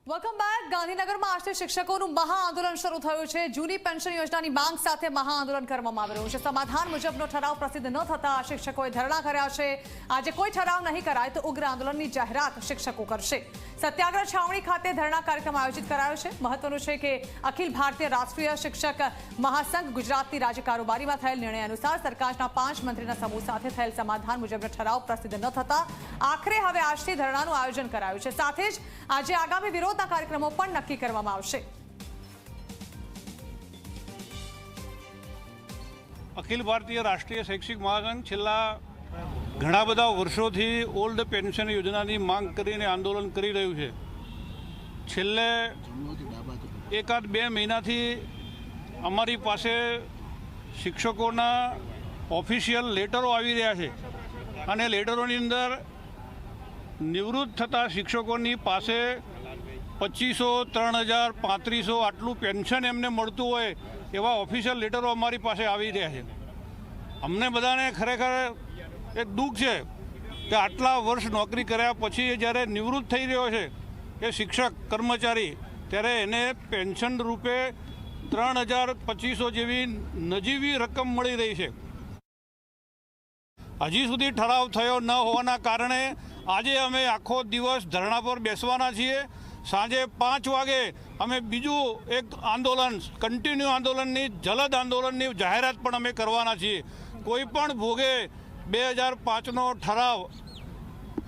Welcome back. ગાંધીનગરમાં આજથી શિક્ષકોનું મહાઆંદોલન શરૂ થયું છે। જૂની પેન્શન યોજનાની માંગ સાથે મહાઆંદોલન કરવામાં આવી રહ્યું છે। સમાધાન મુજબનો ઠરાવ પ્રસિદ્ધ ન થતા શિક્ષકોએ ધરણા કર્યા છે। આજે કોઈ ઠરાવ નહીં કરાય તો ઉગ્ર આંદોલનની જાહેરાત શિક્ષકો કરશે। સત્યાગ્રહ છાવણી ખાતે ધરણા કાર્યક્રમ આયોજિત કરાયો છે। મહત્વનું છે કે અખિલ ભારતીય રાષ્ટ્રીય શિક્ષક મહાસંઘ ગુજરાતની રાજ્ય કારોબારીમાં થયેલ નિર્ણય અનુસાર સરકારના 5 મંત્રીના સમૂહ સાથે થયેલ સમાધાન મુજબનો ઠરાવ પ્રસિદ્ધ ન થતા આખરે હવે આજથી ધરણાનું આયોજન કરાયું છે। સાથે જ આજે આગામી વિરોધના કાર્યક્રમો પણ નક્કી કરવામાં આવશે। અખિલ ભારતીય રાષ્ટ્રીય શૈક્ષિક મહાસંઘ છેલ્લા ઘણા બધા વર્ષોથી ઓલ્ડ પેન્શન યોજનાની માંગ કરીને આંદોલન કરી રહ્યું છે। છેલ્લે એકાદ બે મહિનાથી અમારી પાસે શિક્ષકોના ઓફિશિયલ લેટરો આવી રહ્યા છે અને લેટરોની અંદર નિવૃત્ત થતા શિક્ષકોની પાસે 2500, 3000, 3500 આટલું પેન્શન એમને મળતું હોય એવા ઓફિશિયલ લેટરો અમારી પાસે આવી રહ્યા છે। અમને બધાને ખરેખર એક દુઃખ છે કે આટલા વર્ષ નોકરી કર્યા પછી જ્યારે નિવૃત્ત થઈ રહ્યો છે એ શિક્ષક કર્મચારી, ત્યારે એને પેન્શન રૂપે 3250 જેવી નજીવી રકમ મળી રહી છે। હજી સુધી ઠરાવ થયો ન હોવાના કારણે આજે અમે આખો દિવસ ધરણા પર બેસવાના છીએ। સાંજે 5 વાગે અમે બીજું એક આંદોલન, કન્ટિન્યુ આંદોલનની, જલદ આંદોલનની જાહેરાત પણ અમે કરવાના છીએ। કોઈ પણ ભોગે 2005નો ઠરાવ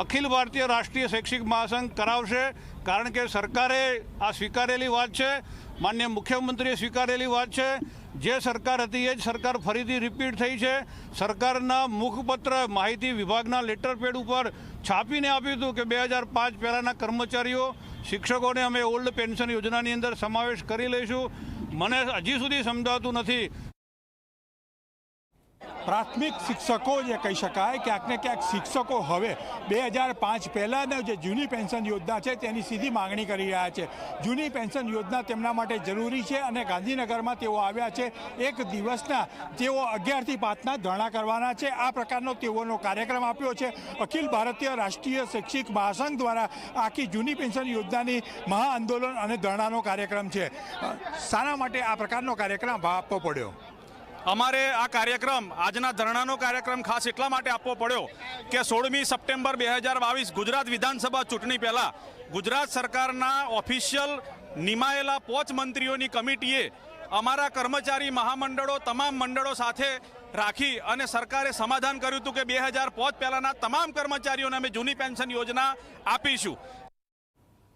અખિલ ભારતીય રાષ્ટ્રીય શૈક્ષિક મહાસંઘ કરાવશે, કારણ કે સરકારે આ સ્વીકારેલી વાત છે, માનનીય મુખ્યમંત્રીએ સ્વીકારેલી વાત છે। જે સરકાર હતી એ જ સરકાર ફરીથી રિપીટ થઈ છે। સરકારના મુખપત્ર માહિતી વિભાગના લેટર પેડ ઉપર છાપીને આપ્યું હતું કે 2005 પહેલાંના કર્મચારીઓ, શિક્ષકોને અમે ઓલ્ડ પેન્શન યોજનાની અંદર સમાવેશ કરી લઈશું। મને હજી સુધી સમજાતું નથી। પ્રાથમિક શિક્ષકો જે કહી શકાય, ક્યાંક ને ક્યાંક શિક્ષકો હવે 2005 પહેલાંની જે જૂની પેન્શન યોજના છે તેની સીધી માગણી કરી રહ્યા છે। જૂની પેન્શન યોજના તેમના માટે જરૂરી છે અને ગાંધીનગરમાં તેઓ આવ્યા છે। એક દિવસના તેઓ 11થી 5ના ધરણા કરવાના છે। આ પ્રકારનો તેઓનો કાર્યક્રમ આપ્યો છે। અખિલ ભારતીય રાષ્ટ્રીય શૈક્ષિક મહાસંઘ દ્વારા આખી જૂની પેન્શન યોજનાની મહાઆંદોલન અને ધરણાનો કાર્યક્રમ છે। શાના માટે આ પ્રકારનો કાર્યક્રમ આપવો પડ્યો? અમારે આ કાર્યક્રમ, આજના ધરણાનો કાર્યક્રમ ખાસ એટલા માટે આપવો પડ્યો કે 16મી સપ્ટેમ્બર 2022 ગુજરાત વિધાનસભા ચૂંટણી પહેલાં ગુજરાત સરકારના ઓફિશિયલ નિમાયેલા 5 મંત્રીઓની કમિટીએ અમારા કર્મચારી મહામંડળો, તમામ મંડળો સાથે રાખી અને સરકારે સમાધાન કર્યું હતું કે 2005 પહેલાંના તમામ કર્મચારીઓને અમે જૂની પેન્શન યોજના આપીશું।